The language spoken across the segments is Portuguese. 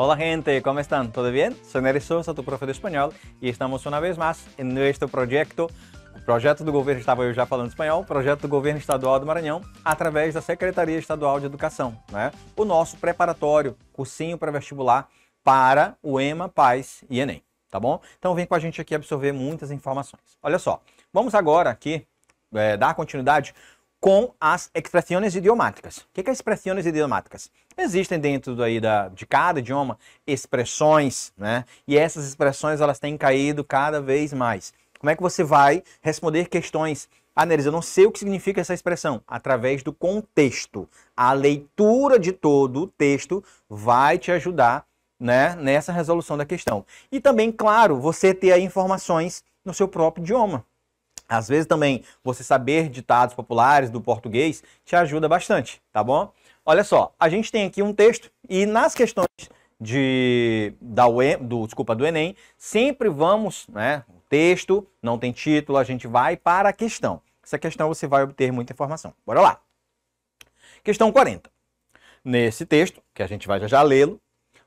Hola gente, ¿cómo están? ¿Todo bien? Soy Nery Sousa, tu profe de espanhol, e estamos uma vez mais em nosso projeto do Governo, estava eu já falando espanhol, projeto do Governo Estadual do Maranhão, através da Secretaria Estadual de Educação, né? O nosso preparatório, cursinho pré-vestibular para o EMA, PAS e ENEM, tá bom? Então vem com a gente aqui absorver muitas informações. Olha só, vamos agora aqui dar continuidade com as expressões idiomáticas. O que é expressões idiomáticas? Existem dentro de cada idioma expressões, né? E essas expressões elas têm caído cada vez mais. Como é que você vai responder questões? Ah, Nery, eu não sei o que significa essa expressão. Através do contexto. A leitura de todo o texto vai te ajudar, né, nessa resolução da questão. E também, claro, você ter aí informações no seu próprio idioma. Às vezes também você saber ditados populares do português te ajuda bastante, tá bom? Olha só, a gente tem aqui um texto e nas questões do Enem, sempre vamos, né, o texto não tem título, a gente vai para a questão. Essa questão você vai obter muita informação. Bora lá. Questão 40. Nesse texto, que a gente vai já lê-lo,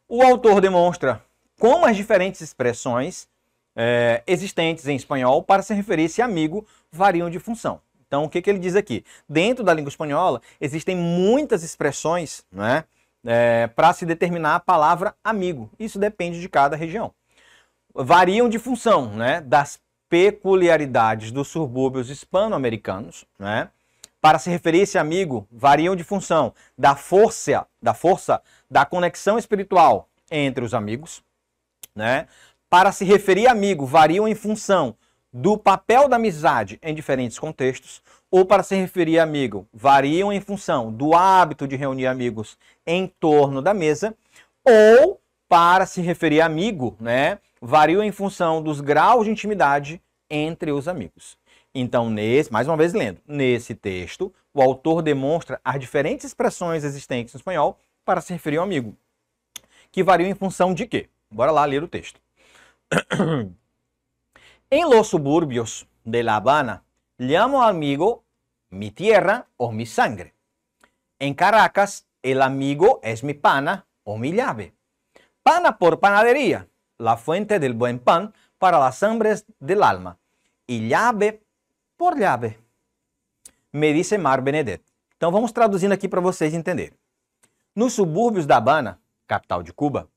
o autor demonstra como as diferentes expressões existentes em espanhol para se referir a esse amigo variam de função. Então, o que ele diz aqui? Dentro da língua espanhola, existem muitas expressões, né, para se determinar a palavra amigo. Isso depende de cada região. Variam de função, né, das peculiaridades dos subúrbios hispano-americanos, né? Para se referir a esse amigo, variam de função da força da conexão espiritual entre os amigos, né? Para se referir a amigo, variam em função do papel da amizade em diferentes contextos, ou para se referir a amigo, variam em função do hábito de reunir amigos em torno da mesa, ou para se referir a amigo, né, variam em função dos graus de intimidade entre os amigos. Então, mais uma vez lendo, nesse texto, o autor demonstra as diferentes expressões existentes no espanhol para se referir ao amigo, que variam em função de quê? Bora lá ler o texto. En los suburbios de La Habana, llamo amigo mi tierra o mi sangre. En Caracas, el amigo es mi pana o mi llave. Pana por panadería, la fuente del buen pan para las hambres del alma. Y llave por llave. Me dice Mar Benedet. Então vamos traduzindo aqui para vocês entenderem. Nos subúrbios da Habana, capital de Cuba,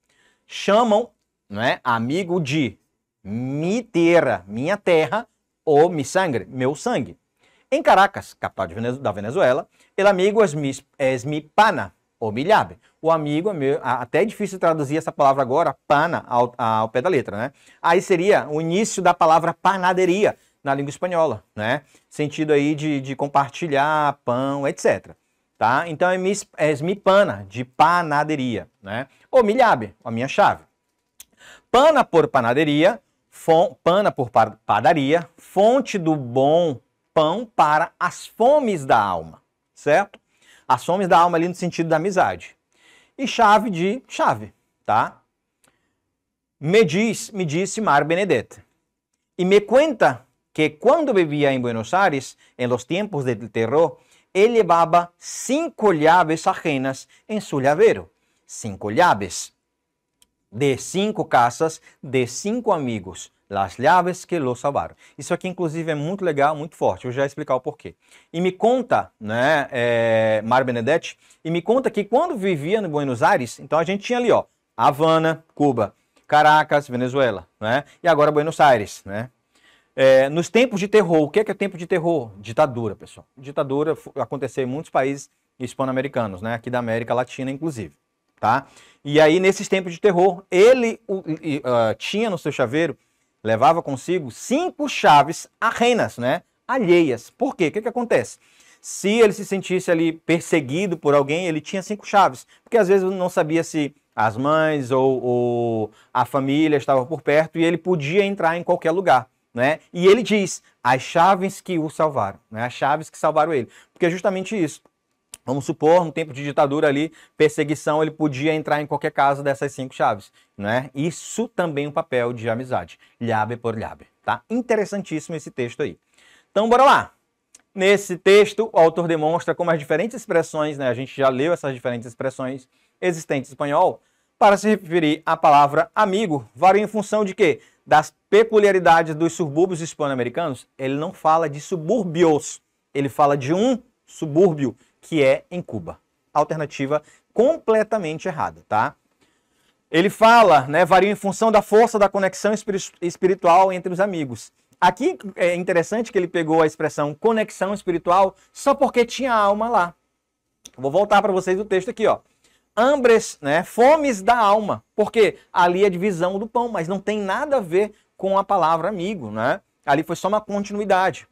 chamam, né, amigo de mi tierra, minha terra, ou mi sangre, meu sangue. Em Caracas, capital da Venezuela, el amigo es mi pana, ou mi llave. O amigo é meu, até é difícil traduzir essa palavra agora, pana, ao pé da letra, né? Aí seria o início da palavra panaderia na língua espanhola, né? Sentido aí de compartilhar, pão, etc. Tá? Então é mi pana, de panaderia, né? Ou mi llave, a minha chave. Pana por panaderia, pana por padaria, fonte do bom pão para as fomes da alma, certo? As fomes da alma ali no sentido da amizade. E chave de chave, tá? Me disse Mar Benedet. E me cuenta que quando vivia em Buenos Aires, em los tiempos del terror, ele levava 5 llaves ajenas em su llavero. 5 llaves. De 5 casas, de 5 amigos, las llaves que lo salvaram. Isso aqui, inclusive, é muito legal, muito forte. Eu já vou explicar o porquê. E me conta, né, Mar Benedet, e me conta que quando vivia no Buenos Aires, então a gente tinha ali, ó, Havana, Cuba, Caracas, Venezuela, né, e agora Buenos Aires, né. Nos tempos de terror, o que é tempo de terror? Ditadura, pessoal. Ditadura aconteceu em muitos países hispano-americanos, né, aqui da América Latina, inclusive. Tá? E aí, nesses tempos de terror, ele tinha no seu chaveiro, levava consigo 5 chaves ajenas, né? Alheias. Por quê? O que acontece? Se ele se sentisse ali perseguido por alguém, ele tinha 5 chaves. Porque às vezes não sabia se as mães ou a família estavam por perto e ele podia entrar em qualquer lugar, né? E ele diz, as chaves que o salvaram, né? As chaves que salvaram ele. Porque é justamente isso. Vamos supor, no tempo de ditadura ali, perseguição, ele podia entrar em qualquer casa dessas 5 chaves, né? Isso também é um papel de amizade, llave por llave, tá? Interessantíssimo esse texto aí. Então, bora lá. Nesse texto, o autor demonstra como as diferentes expressões, né? A gente já leu essas diferentes expressões existentes em espanhol, para se referir à palavra amigo, varia em função de quê? Das peculiaridades dos subúrbios hispano-americanos. Ele não fala de subúrbios, ele fala de um subúrbio, que é em Cuba. Alternativa completamente errada, tá? Ele fala, né, varia em função da força da conexão espiritual entre os amigos. Aqui é interessante que ele pegou a expressão conexão espiritual só porque tinha alma lá. Vou voltar para vocês o texto aqui, ó. Hambres, né, fomes da alma, porque ali é a divisão do pão, mas não tem nada a ver com a palavra amigo, né? Ali foi só uma continuidade.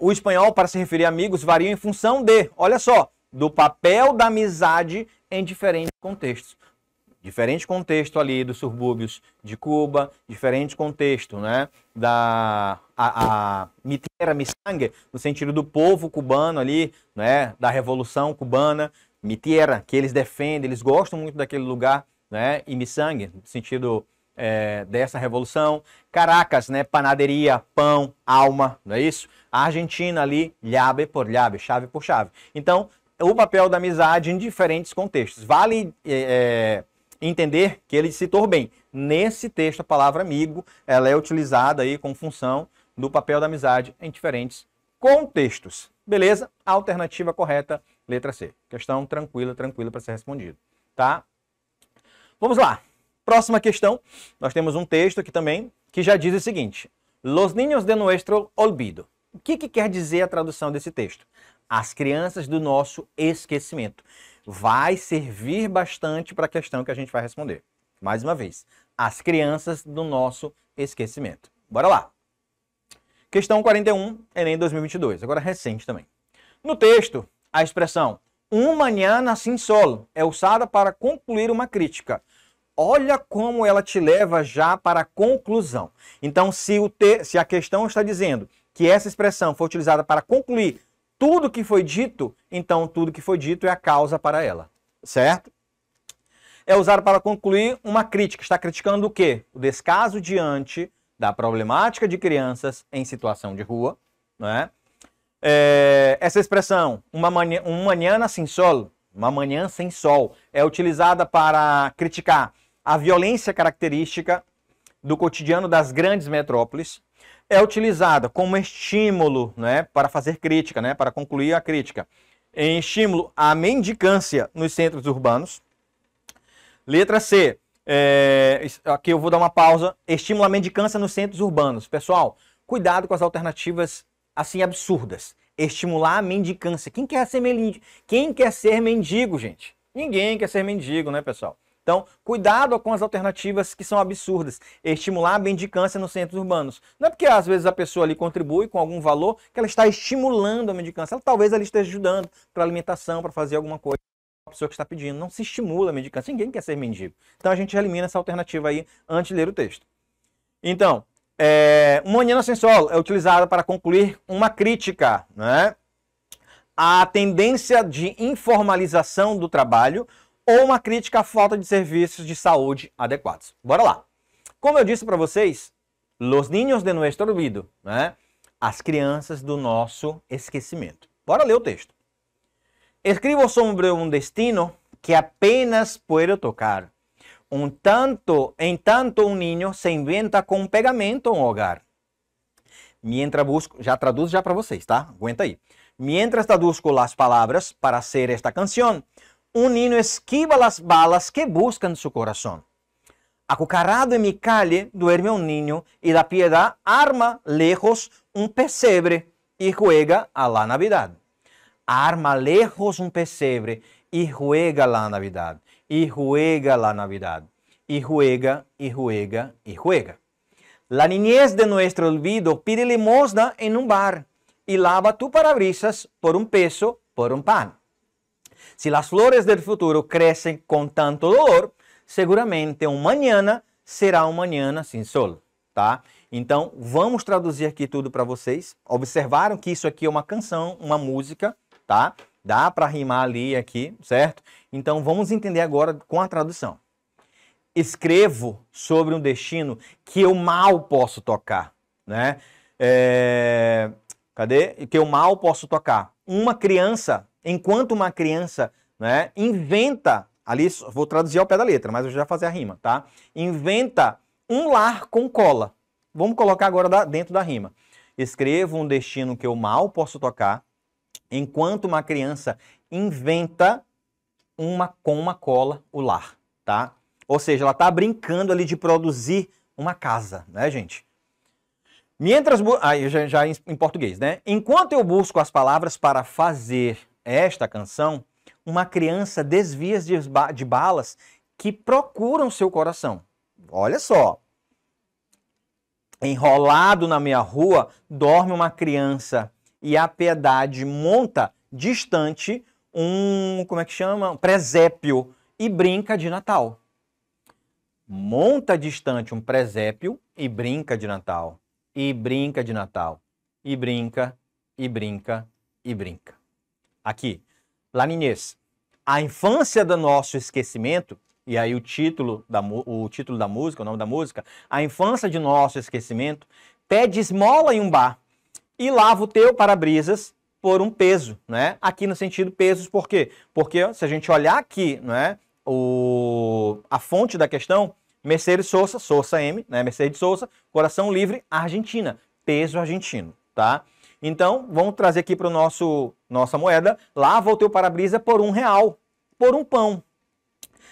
O espanhol, para se referir a amigos, varia em função de, olha só, do papel da amizade em diferentes contextos. Diferente contexto ali dos subúrbios de Cuba, diferente contexto, né, da mi tierra, mi sangue, no sentido do povo cubano ali, né, da Revolução Cubana, mi tierra, que eles defendem, eles gostam muito daquele lugar, né, e mi sangue, no sentido dessa revolução. Caracas, né, panaderia, pão, alma, não é isso? A Argentina ali, llave por llave, chave por chave. Então, o papel da amizade em diferentes contextos. Vale entender que ele citou bem. Nesse texto, a palavra amigo, ela é utilizada aí com função do papel da amizade em diferentes contextos. Beleza? A alternativa correta, letra C. Questão tranquila para ser respondida. Tá? Vamos lá. Próxima questão. Nós temos um texto aqui também que já diz o seguinte. Los niños de nuestro olvido. O que quer dizer a tradução desse texto? As crianças do nosso esquecimento. Vai servir bastante para a questão que a gente vai responder. Mais uma vez, as crianças do nosso esquecimento. Bora lá. Questão 41, Enem 2022, agora recente também. No texto, a expressão un mañana sin sol é usada para concluir uma crítica. Olha como ela te leva já para a conclusão. Então, se a questão está dizendo que essa expressão foi utilizada para concluir tudo que foi dito, então tudo que foi dito é a causa para ela, certo? É usado para concluir uma crítica. Está criticando o quê? O descaso diante da problemática de crianças em situação de rua, não é? Essa expressão, un mañana sin sol, uma manhã sem sol, é utilizada para criticar a violência característica do cotidiano das grandes metrópoles. É utilizada como estímulo, né, para fazer crítica, né, para concluir a crítica, em estímulo à mendicância nos centros urbanos. Letra C, aqui eu vou dar uma pausa, estímulo à mendicância nos centros urbanos. Pessoal, cuidado com as alternativas assim absurdas. Estimular a mendicância. Quem quer ser mendigo, gente? Ninguém quer ser mendigo, né, pessoal? Então, cuidado com as alternativas que são absurdas. Estimular a mendicância nos centros urbanos. Não é porque às vezes a pessoa ali contribui com algum valor que ela está estimulando a mendicância. Ela talvez ali esteja ajudando para alimentação, para fazer alguma coisa. A pessoa que está pedindo. Não se estimula a mendicância. Ninguém quer ser mendigo. Então a gente elimina essa alternativa aí antes de ler o texto. Então, un mañana sin sol é utilizada para concluir uma crítica, né, à tendência de informalização do trabalho ou uma crítica à falta de serviços de saúde adequados. Bora lá. Como eu disse para vocês, los niños de nuestro olvido, né? As crianças do nosso esquecimento. Bora ler o texto. Escribo sobre um destino que apenas puedo tocar. En tanto un niño se inventa com pegamento um hogar. Mientras busco, já traduzo já para vocês, tá? Aguenta aí. Mientras traduzco as palavras para hacer esta canción, un niño esquiva las balas que buscan su corazón. Acucarrado en mi calle duerme un niño y la piedad arma lejos un pesebre y juega a la Navidad. Arma lejos un pesebre y juega a la Navidad. Y juega a la Navidad. Y juega, y juega, y juega. La niñez de nuestro olvido pide limosna en un bar y lava tu parabrisas por un peso, por un pan. Si las flores del futuro crecen con tanto dolor, seguramente um mañana será um mañana sin sol, tá? Então, vamos traduzir aqui tudo para vocês. Observaram que isso aqui é uma canção, uma música, tá? Dá para rimar ali aqui, certo? Então, vamos entender agora com a tradução. Escrevo sobre um destino que eu mal posso tocar, né? Que eu mal posso tocar. Uma criança, enquanto uma criança, né, inventa Ali vou traduzir ao pé da letra, mas eu já vou fazer a rima, tá? Inventa um lar com cola. Vamos colocar agora dentro da rima. Escrevo um destino que eu mal posso tocar, enquanto uma criança inventa com uma cola o lar, tá? Ou seja, ela tá brincando ali de produzir uma casa, né, gente? Aí já em português, né? Enquanto eu busco as palavras para fazer esta canção, uma criança desvia de balas que procuram seu coração. Olha só. Enrolado na minha rua, dorme uma criança e a piedade monta distante como é que chama? Um presépio e brinca de Natal. Monta distante um presépio e brinca de Natal. E brinca de Natal. E brinca, e brinca, e brinca. Aqui, La Niñez. A infância do nosso esquecimento, e aí o título da música, o nome da música, a infância de nosso esquecimento, pede esmola em um bar e lava o teu para-brisas por um peso, né? Aqui no sentido pesos, por quê? Porque se a gente olhar aqui, né, a fonte da questão, Mercedes Sosa, Sosa M, né, Mercedes Sosa, Coração Livre, Argentina, peso argentino, tá? Então, vamos trazer aqui para nossa moeda, lava o teu para-brisa por R$1, por um pão.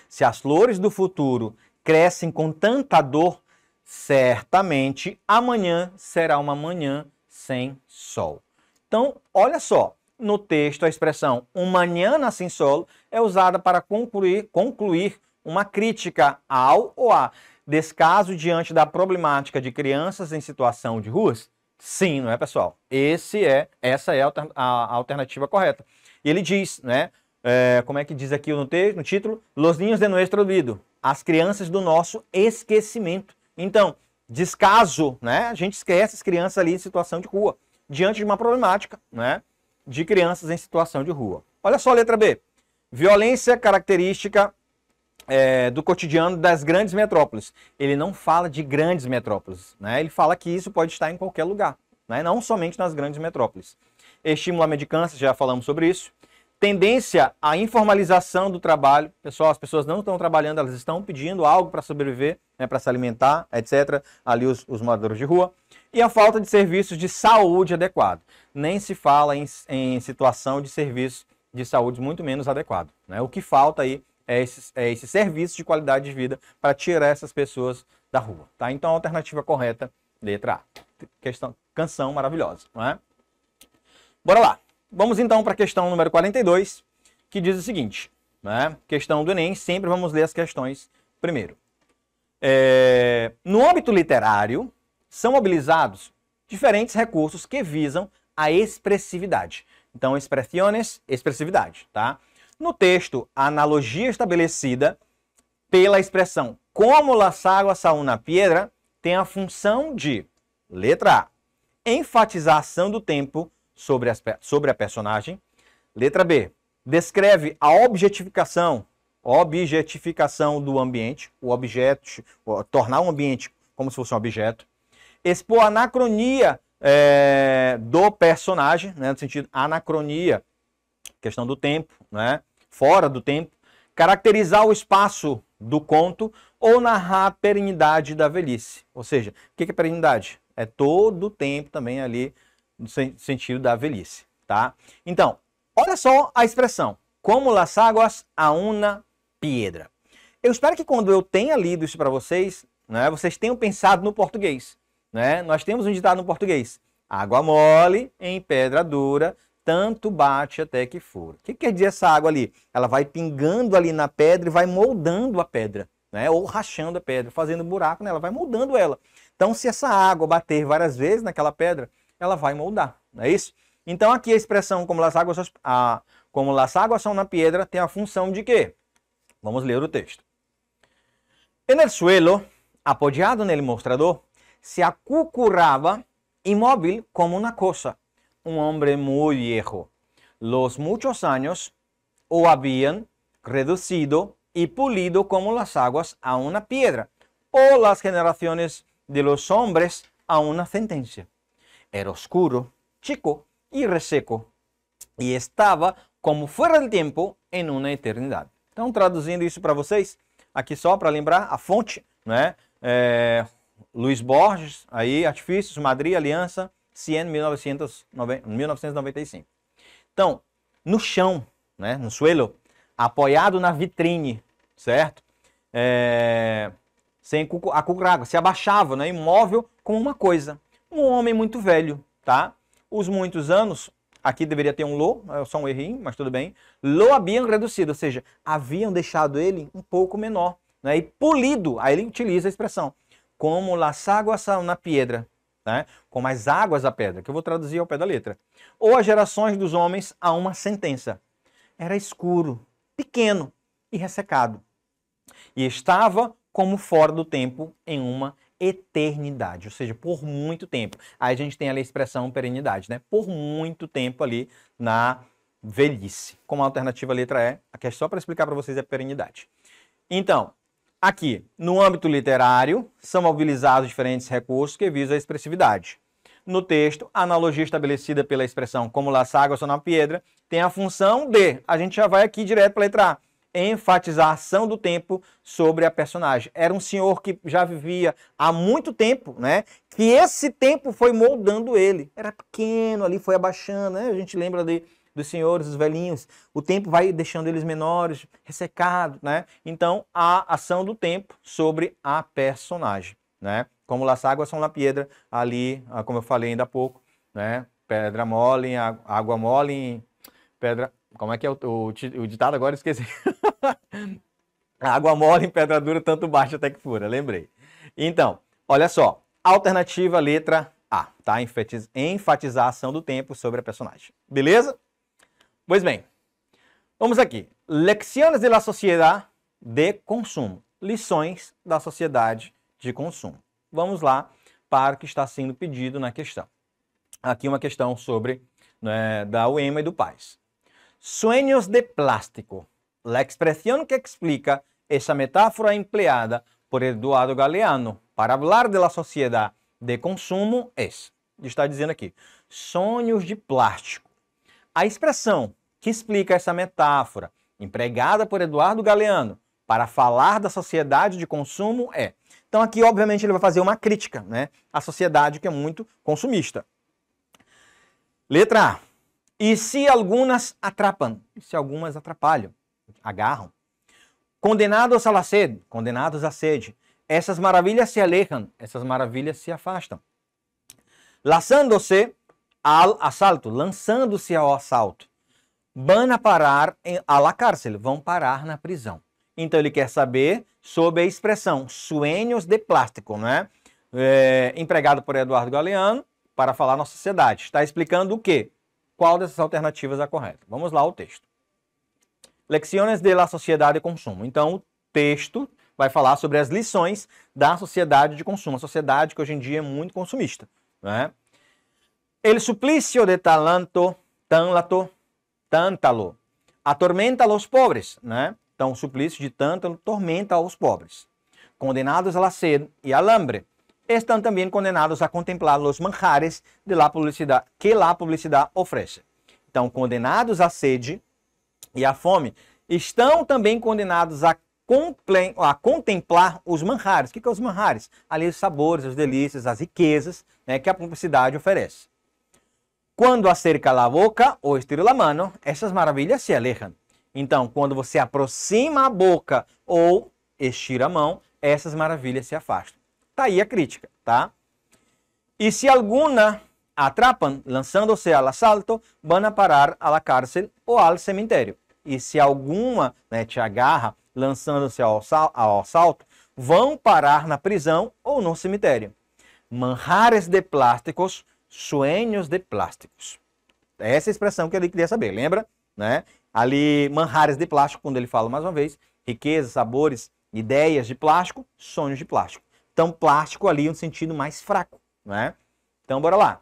Se as flores do futuro crescem com tanta dor, certamente amanhã será uma manhã sem sol. Então, olha só, no texto a expressão um mañana sem sol é usada para concluir uma crítica ao ou a descaso diante da problemática de crianças em situação de ruas. Sim, não é, pessoal? Essa é a alternativa correta. E ele diz, né? Como é que diz aqui no título? Los niños de nuestro olvido. As crianças do nosso esquecimento. Então, descaso, né? A gente esquece as crianças ali em situação de rua, diante de uma problemática, né? De crianças em situação de rua. Olha só a letra B. Violência característica do cotidiano das grandes metrópoles. Ele não fala de grandes metrópoles, né? Ele fala que isso pode estar em qualquer lugar, né? Não somente nas grandes metrópoles. Estímulo à mendicância, já falamos sobre isso. Tendência à informalização do trabalho. Pessoal, as pessoas não estão trabalhando, elas estão pedindo algo para sobreviver, né, para se alimentar, etc. Ali os moradores de rua. E a falta de serviços de saúde adequado. Nem se fala em situação de serviço de saúde muito menos adequado, né? O que falta aí é esse serviço de qualidade de vida para tirar essas pessoas da rua, tá? Então, a alternativa correta, letra A. Canção maravilhosa, não é? Bora lá. Vamos então para a questão número 42, que diz o seguinte, né? Questão do Enem, sempre vamos ler as questões primeiro. No âmbito literário, são mobilizados diferentes recursos que visam a expressividade. Então, expressividade, tá? No texto, a analogia estabelecida pela expressão como las aguas a una piedra tem a função de, letra A, enfatização do tempo sobre a personagem. Letra B, descreve a objetificação do ambiente, o objeto, tornar um ambiente como se fosse um objeto. Expor a anacronia do personagem, né, no sentido anacronia, questão do tempo, né, fora do tempo. Caracterizar o espaço do conto ou narrar a perenidade da velhice. Ou seja, o que é perenidade? É todo o tempo também ali no sentido da velhice, tá? Então, olha só a expressão, como las aguas a una piedra. Eu espero que quando eu tenha lido isso para vocês, né, vocês tenham pensado no português, né? Nós temos um ditado no português, água mole em pedra dura, tanto bate até que fura. O que quer dizer essa água ali? Ela vai pingando ali na pedra e vai moldando a pedra, né? Ou rachando a pedra, fazendo buraco nela, vai moldando ela. Então, se essa água bater várias vezes naquela pedra, ela vai moldar, não é isso? Então, aqui a expressão como las aguas são na piedra tem a função de quê? Vamos ler o texto. En el suelo, apoyado en el mostrador, se acucurraba inmóvil como una cosa, un hombre muy viejo. Los muchos años o habían reducido y pulido como las aguas a una piedra, o las generaciones de los hombres a una sentencia. Era oscuro, chico y reseco, y estaba como fuera del tiempo en una eternidad. Então, traduzindo isso para vocês, aqui só para lembrar, a fonte, né? Luiz Borges, aí, Artifícios, Madrid, Aliança, CIEN, 1995. Então, no chão, né, no suelo, apoiado na vitrine, certo? Sem acucraga, se abaixava, né, imóvel como uma coisa. Um homem muito velho, tá? Os muitos anos, aqui deveria ter um lo, é só um errinho, mas tudo bem. Lo haviam reduzido, ou seja, haviam deixado ele um pouco menor, né, e polido, aí ele utiliza a expressão, como las águas na pedra, né? Como as águas da pedra, que eu vou traduzir ao pé da letra. Ou as gerações dos homens a uma sentença. Era escuro, pequeno e ressecado. E estava como fora do tempo em uma eternidade, ou seja, por muito tempo. Aí a gente tem ali a expressão perenidade, né? Por muito tempo ali na velhice. Como a alternativa letra E, aqui é só para explicar para vocês a perenidade. Então, aqui, no âmbito literário, são mobilizados diferentes recursos que visam a expressividade. No texto, a analogia estabelecida pela expressão como las águas são na pedra tem a função de, a gente já vai aqui direto para a letra A, enfatizar a ação do tempo sobre a personagem. Era um senhor que já vivia há muito tempo, né? Que esse tempo foi moldando ele. Era pequeno ali, foi abaixando, né? A gente lembra dos senhores, dos velhinhos. O tempo vai deixando eles menores, ressecados, né? Então, a ação do tempo sobre a personagem, né? Como las águas são na pedra, ali, como eu falei ainda há pouco, né? Pedra mole, água mole, pedra... Como é que é o ditado agora? Esqueci. Água mole em pedra dura, tanto baixa até que fura. Lembrei. Então, olha só. Alternativa letra A. Tá? Enfatizar a ação do tempo sobre a personagem. Beleza? Pois bem. Vamos aqui. Lecciones de la sociedad de consumo. Lições da sociedade de consumo. Vamos lá para o que está sendo pedido na questão. Aqui uma questão sobre, né, da UEMA e do PAIS. Sueños de plástico. La expresión que explica esa metáfora empleada por Eduardo Galeano para hablar de la sociedad de consumo es, está dizendo aqui, sonhos de plástico. A expressão que explica essa metáfora empregada por Eduardo Galeano para falar da sociedade de consumo é. Então aqui, obviamente, ele vai fazer uma crítica, né, à sociedade que é muito consumista. Letra A. E se algumas atrapam, se algumas atrapalham, agarram. Condenados à sede, condenados à sede. Essas maravilhas se alejam, essas maravilhas se afastam. Lançando-se ao assalto, lançando-se ao assalto. Van a parar a la cárcel, vão parar na prisão. Então ele quer saber sobre a expressão sueños de plástico, né? Empregado por Eduardo Galeano para falar na sociedade. Está explicando o quê? Qual dessas alternativas é a correta? Vamos lá ao texto. Lecciones de la sociedade de consumo. Então, o texto vai falar sobre as lições da sociedade de consumo. A sociedade que hoje em dia é muito consumista, né? El suplicio de Tántalo atormenta los pobres, né? Então, o suplício de Tántalo tormenta os pobres. Condenados a la sed e al hambre. Estão também condenados a contemplar os manjares de la publicidade, que la publicidade oferece. Então, condenados à sede e à fome, estão também condenados a contemplar os manjares. O que são os manjares? Ali os sabores, as delícias, as riquezas, né, que a publicidade oferece. Quando acerca la boca ou estira la mano, essas maravilhas se alejam. Então, quando você aproxima a boca ou estira a mão, essas maravilhas se afastam. Tá aí a crítica, tá? E se alguma atrapam, lançando-se ao assalto, van a parar a la cárcel ou ao cemitério. E se alguma, né, te agarra, lançando-se ao assalto, vão parar na prisão ou no cemitério. Manjares de plásticos, sueños de plásticos. Essa é a expressão que ele queria saber, lembra? Né? Ali, manjares de plástico, quando ele fala mais uma vez, riqueza, sabores, ideias de plástico, sonhos de plástico. Então, plástico ali no sentido mais fraco, né? Então, bora lá.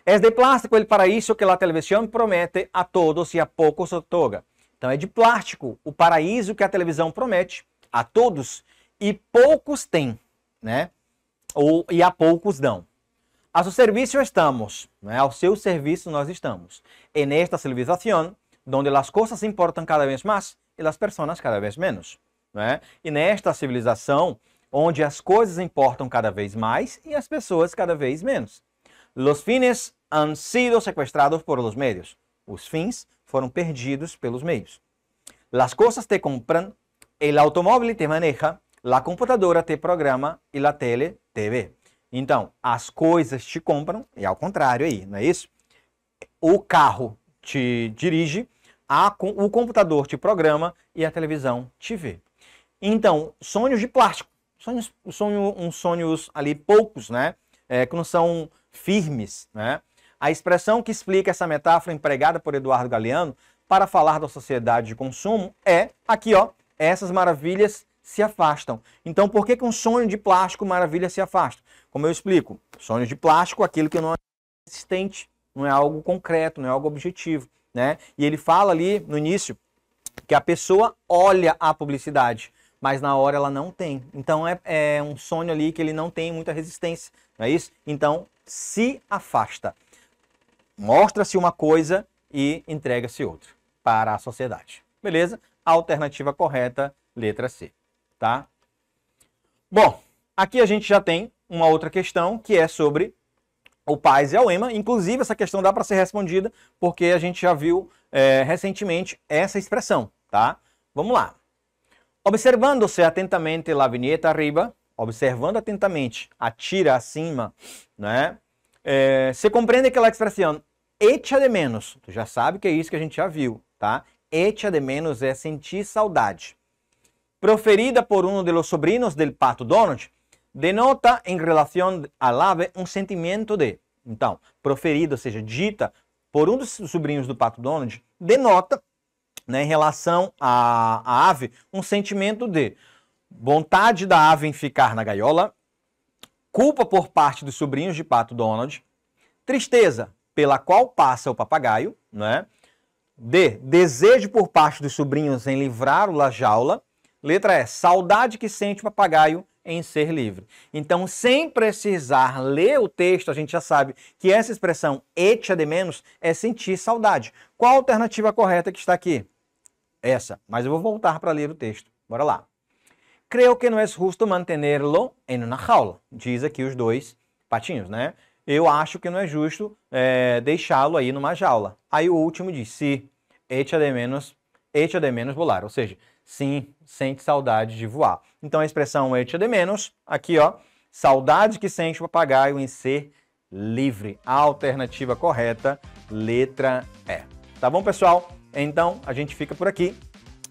É de plástico el paraíso que a televisão promete a todos e a poucos otorga. Então, é de plástico o paraíso que a televisão promete a todos e poucos têm, né? E a poucos dão. A seu serviço estamos, né? Ao seu serviço nós estamos. En esta civilização, donde as coisas importam cada vez mais e as pessoas cada vez menos, né? E nesta civilização, onde as coisas importam cada vez mais e as pessoas cada vez menos. Los fines han sido sequestrados por los medios. Os fins foram perdidos pelos meios. Las cosas te compran, el automóvil te maneja, la computadora te programa e la tele te vê. Então, as coisas te compram, e ao contrário aí, não é isso? O carro te dirige, o computador te programa e a televisão te vê. Então, sonhos de plástico, sonhos ali poucos, né? Que não são firmes, né? A expressão que explica essa metáfora empregada por Eduardo Galeano para falar da sociedade de consumo é aqui, ó, essas maravilhas se afastam. Então, por que um sonho de plástico, maravilha, se afasta? Como eu explico, sonho de plástico, aquilo que não é existente, não é algo concreto, não é algo objetivo, né? E ele fala ali no início que a pessoa olha a publicidade, mas na hora ela não tem. Então é um sonho ali que ele não tem muita resistência, não é isso? Então se afasta. Mostra-se uma coisa e entrega-se outra para a sociedade. Beleza? Alternativa correta, letra C. Tá? Bom, aqui a gente já tem uma outra questão que é sobre o pais e a Uema. Inclusive, essa questão dá para ser respondida porque a gente já viu recentemente essa expressão, tá? Vamos lá. Observando-se atentamente a vinheta arriba, observando atentamente a tira acima, né? Se compreende que a expressão echa de menos, tu já sabe que é isso que a gente já viu, tá? Echa de menos é sentir saudade. Proferida por um de los sobrinos del Pato Donald, denota em relação al ave um sentimento de. Então, proferida, ou seja, dita por um dos sobrinhos do Pato Donald, denota, né, em relação à ave um sentimento de vontade da ave em ficar na gaiola, culpa por parte dos sobrinhos de Pato Donald, tristeza pela qual passa o papagaio, né? Desejo por parte dos sobrinhos em livrar-o da jaula. Letra E, saudade que sente o papagaio em ser livre. Então, sem precisar ler o texto, a gente já sabe que essa expressão echa de menos é sentir saudade. Qual a alternativa correta que está aqui? Essa, mas eu vou voltar para ler o texto. Bora lá. Creo que não é justo mantenerlo en una jaula. Diz aqui os dois patinhos, né? Eu acho que não é justo deixá-lo aí numa jaula. Aí o último diz, se echa de menos volar. Ou seja, sim, sente saudade de voar. Então a expressão echa de menos, aqui ó, saudade que sente o papagaio em ser livre. A alternativa correta, letra E. Tá bom, pessoal? Então a gente fica por aqui.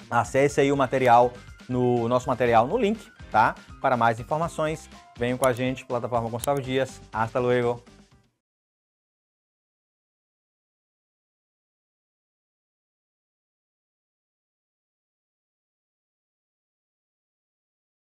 Acesse aí o material, nosso material no link, tá? Para mais informações, venham com a gente, plataforma Gonçalves Dias. Hasta luego.